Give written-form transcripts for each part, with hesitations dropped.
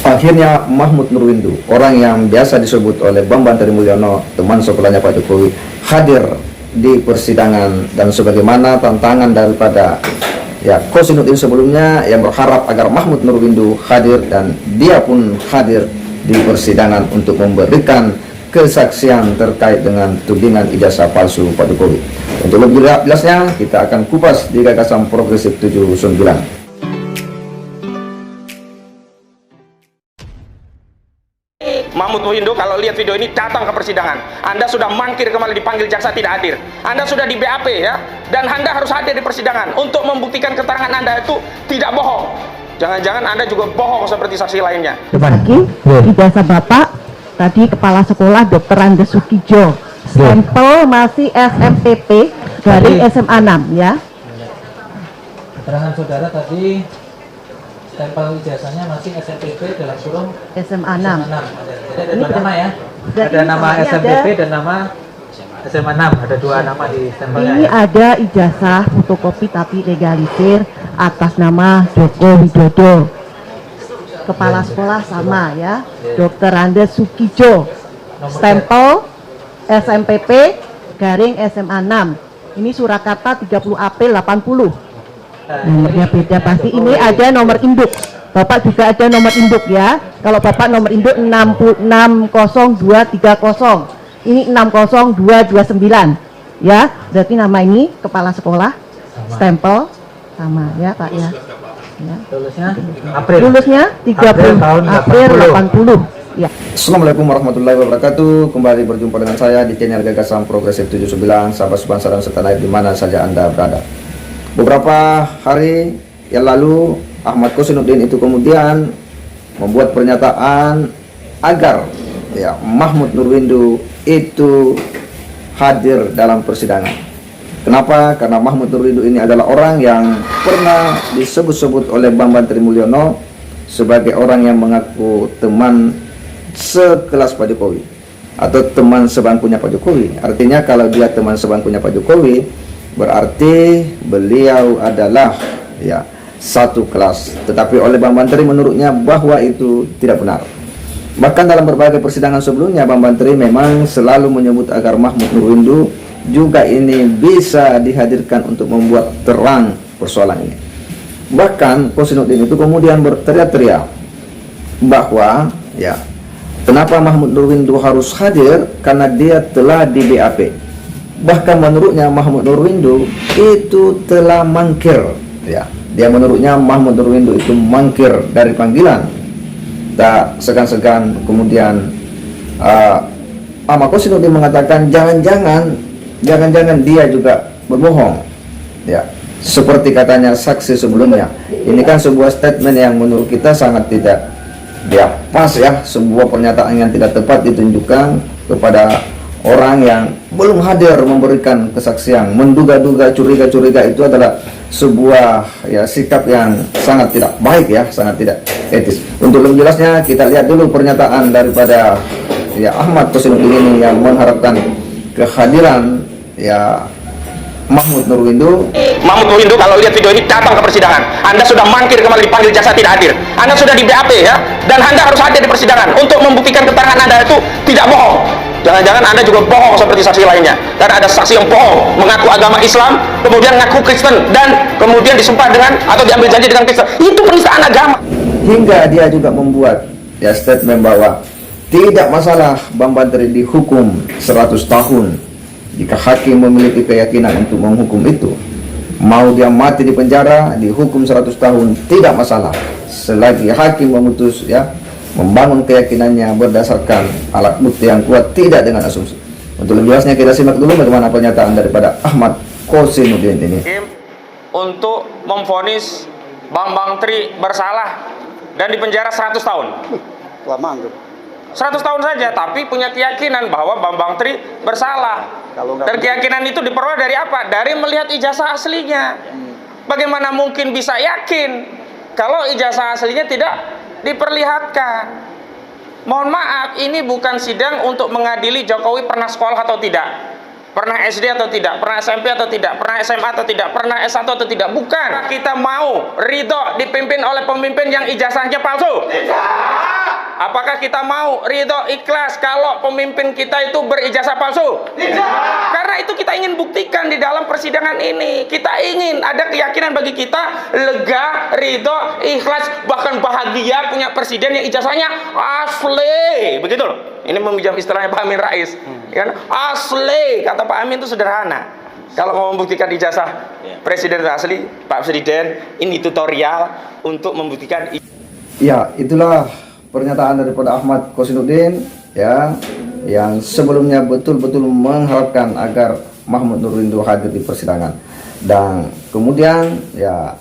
Akhirnya Mahmud Nurwindu, orang yang biasa disebut oleh Bambang Trimulyono, teman sekolahnya Pak Jokowi, hadir di persidangan. Dan sebagaimana tantangan daripada Kosinudin sebelumnya yang berharap agar Mahmud Nurwindu hadir, dan dia pun hadir di persidangan untuk memberikan kesaksian terkait dengan tudingan ijazah palsu Pak Jokowi. Untuk lebih jelasnya kita akan kupas di Gagasan Progresif 79. Mahmud Nurwindu, kalau lihat video ini datang ke persidangan. Anda sudah mangkir kemarin dipanggil jaksa tidak hadir. Anda sudah di BAP ya, dan Anda harus hadir di persidangan untuk membuktikan keterangan Anda itu tidak bohong. Jangan-jangan Anda juga bohong seperti saksi lainnya. Lagi ijazah Bapak tadi Kepala Sekolah Dr. Andes Sukijo, stempel masih SMPP dari SMA 6 ya. Keterangan saudara tadi stempel ijazahnya masih SMPP dalam kurung SMA 6. Jadi ada dua nama ya. Ada nama SMPP dan nama SMA 6. Ada dua nama di stempelnya. Ini ada ijazah fotokopi tapi legalisir atas nama Joko Widodo. Kepala sekolah sama ya, Dr. Andes Sukijo, stempel SMPP garing SMA 6. Ini Surakarta 30 April 80. Nah, beda pasti. Ini ada nomor induk. Bapak juga ada nomor induk ya. Kalau Bapak nomor induk 60230. Ini 60229. Ya, berarti nama ini kepala sekolah, stempel sama ya Pak ya. Ya. Lulusnya 30 April 80. Ya. Assalamualaikum warahmatullahi wabarakatuh. Kembali berjumpa dengan saya di channel Gagasan Progresif 79. Sahabat sebangsa dan setanah di mana saja Anda berada. Beberapa hari yang lalu Ahmad Kosinudin itu kemudian membuat pernyataan agar Mahmud Nurwindu itu hadir dalam persidangan. Kenapa? Karena Mahmud Nurwindu ini adalah orang yang pernah disebut-sebut oleh Bambang Trimulyono sebagai orang yang mengaku teman sekelas Pak Jokowi atau teman sebangkunya Pak Jokowi. Artinya kalau dia teman sebangkunya Pak Jokowi, berarti beliau adalah satu kelas. Tetapi oleh Bang Bantri menurutnya bahwa itu tidak benar. Bahkan dalam berbagai persidangan sebelumnya, Bang Bantri memang selalu menyebut agar Mahmud Nurwindu juga ini bisa dihadirkan untuk membuat terang persoalan ini. Bahkan Kosinudin itu kemudian berteriak-teriak bahwa kenapa Mahmud Nurwindu harus hadir, karena dia telah di BAP. Bahkan menurutnya Mahmud Nurwindu itu telah mangkir. Dia menurutnya Mahmud Nurwindu itu mangkir dari panggilan. Tak segan-segan kemudian Ahmad Kosinudin mengatakan jangan-jangan dia juga berbohong. Seperti katanya saksi sebelumnya. Ini kan sebuah statement yang menurut kita sangat tidak pas ya, sebuah pernyataan yang tidak tepat ditunjukkan kepada orang yang belum hadir memberikan kesaksian. Menduga-duga, curiga-curiga itu adalah sebuah sikap yang sangat tidak baik sangat tidak etis. Untuk lebih jelasnya kita lihat dulu pernyataan daripada Ahmad Kosinudin ini yang mengharapkan kehadiran Mahmud Nurwindu. Mahmud Nurwindu, kalau lihat video ini datang ke persidangan. Anda sudah mangkir kemarin dipanggil jaksa tidak hadir. Anda sudah di BAP ya, dan Anda harus hadir di persidangan untuk membuktikan keterangan Anda itu tidak bohong. Jangan-jangan Anda juga bohong seperti saksi lainnya. Karena ada saksi yang bohong, mengaku agama Islam, kemudian mengaku Kristen, dan kemudian disumpah dengan atau diambil janji dengan Kristen. Itu penistaan agama. Hingga dia juga membuat statement bahwa tidak masalah Bang Bantri dihukum 100 tahun jika hakim memiliki keyakinan untuk menghukum itu. Mau dia mati di penjara, dihukum 100 tahun, tidak masalah selagi hakim memutus membangun keyakinannya berdasarkan alat bukti yang kuat, tidak dengan asumsi. Untuk lebih jelasnya kita simak dulu bagaimana pernyataan daripada Ahmad Kosinudin ini. Untuk memvonis Bambang Tri bersalah dan dipenjara 100 tahun. Lama enggak? 100 tahun saja, tapi punya keyakinan bahwa Bambang Tri bersalah. Dan keyakinan itu diperoleh dari apa? Dari melihat ijazah aslinya. Bagaimana mungkin bisa yakin kalau ijazah aslinya tidak diperlihatkan? Mohon maaf, ini bukan sidang untuk mengadili Jokowi pernah sekolah atau tidak, pernah SD atau tidak, pernah SMP atau tidak, pernah SMA atau tidak, pernah S1 atau tidak. Bukan. Kita mau ridho dipimpin oleh pemimpin yang ijazahnya palsu. Apakah kita mau ridho ikhlas kalau pemimpin kita itu berijazah palsu? Karena itu kita ingin buktikan di dalam persidangan ini. Kita ingin ada keyakinan bagi kita, lega, ridho, ikhlas, bahkan bahagia punya presiden yang ijazahnya asli. Begitu loh. Ini meminjam istilahnya Pak Amin Rais. Kan? Asli, kata Pak Amin itu sederhana. Kalau mau membuktikan ijazah presiden itu asli, Pak Presiden, ini tutorial untuk membuktikan. Ya, itulah pernyataan daripada Ahmad Kosinuddin ya, yang sebelumnya betul-betul mengharapkan agar Mahmud Nurwindo hadir di persidangan, dan kemudian ya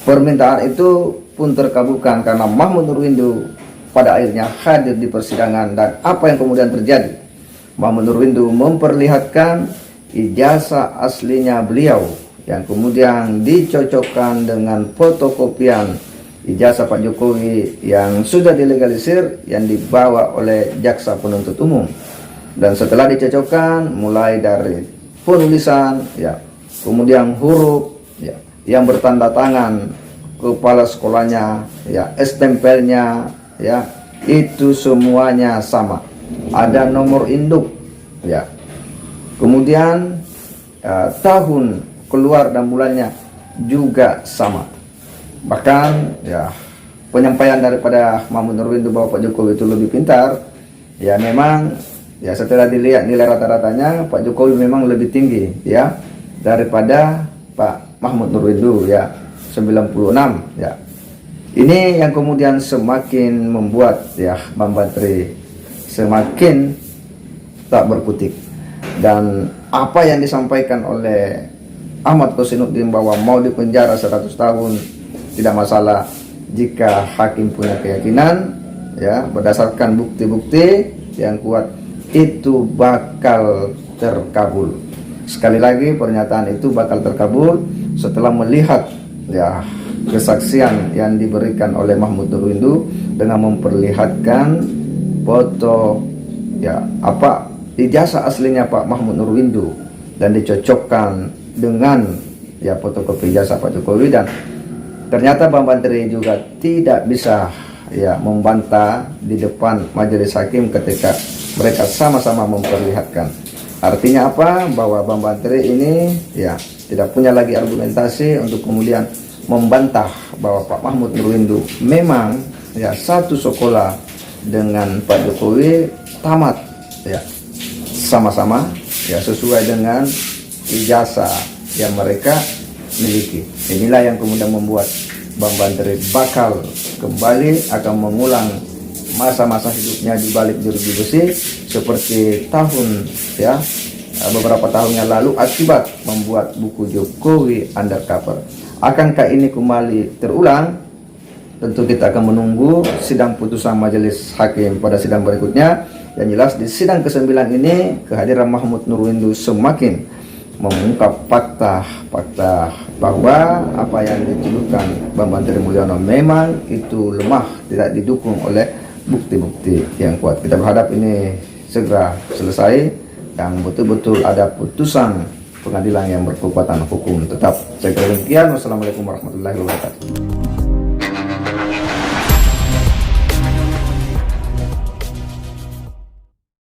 permintaan itu pun terkabulkan karena Mahmud Nurwindo pada akhirnya hadir di persidangan. Dan apa yang kemudian terjadi? Mahmud Nurwindo memperlihatkan ijazah aslinya beliau yang kemudian dicocokkan dengan fotokopian ijazah Pak Jokowi yang sudah dilegalisir yang dibawa oleh jaksa penuntut umum. Dan setelah dicocokkan mulai dari penulisan ya, kemudian huruf ya, yang bertanda tangan kepala sekolahnya ya, stempelnya ya, itu semuanya sama. Ada nomor induk ya. Kemudian tahun keluar dan bulannya juga sama. Bahkan ya penyampaian daripada Mahmud Nurwindo bahwa Pak Jokowi itu lebih pintar, ya memang ya setelah dilihat nilai rata-ratanya Pak Jokowi memang lebih tinggi ya daripada Pak Mahmud Nurwindo ya, 96 ya. Ini yang kemudian semakin membuat ya Bambang Tri semakin tak berkutik. Dan apa yang disampaikan oleh Ahmad Kosinuddin bahwa mau dipenjara 100 tahun tidak masalah jika hakim punya keyakinan ya berdasarkan bukti-bukti yang kuat, itu bakal terkabul. Sekali lagi pernyataan itu bakal terkabul setelah melihat ya kesaksian yang diberikan oleh Mahmud Nurwindo dengan memperlihatkan foto ya apa ijazah aslinya Pak Mahmud Nurwindo dan dicocokkan dengan ya fotokopi ijazah Pak Jokowi. Dan ternyata Bambang Tri juga tidak bisa ya membantah di depan majelis hakim ketika mereka sama-sama memperlihatkan. Artinya apa? Bahwa Bambang Tri ini ya tidak punya lagi argumentasi untuk kemudian membantah bahwa Pak Mahmud Nurwindo memang ya satu sekolah dengan Pak Jokowi, tamat ya sama-sama ya sesuai dengan ijazah yang mereka miliki. Inilah yang kemudian membuat Bambang Tri bakal kembali akan mengulang masa-masa hidupnya di balik jeruji besi seperti tahun ya beberapa tahun yang lalu akibat membuat buku Jokowi Undercover. Akankah ini kembali terulang? Tentu kita akan menunggu sidang putusan majelis hakim pada sidang berikutnya. Yang jelas di sidang ke-9 ini kehadiran Mahmud Nurwindo semakin mengungkap fakta bahwa apa yang dituduhkan Bambang Tri Mulyono memang itu lemah, tidak didukung oleh bukti-bukti yang kuat. Kita berharap ini segera selesai dan betul-betul ada putusan pengadilan yang berkekuatan hukum tetap. Saya kira demikian. Wassalamualaikum warahmatullahi wabarakatuh.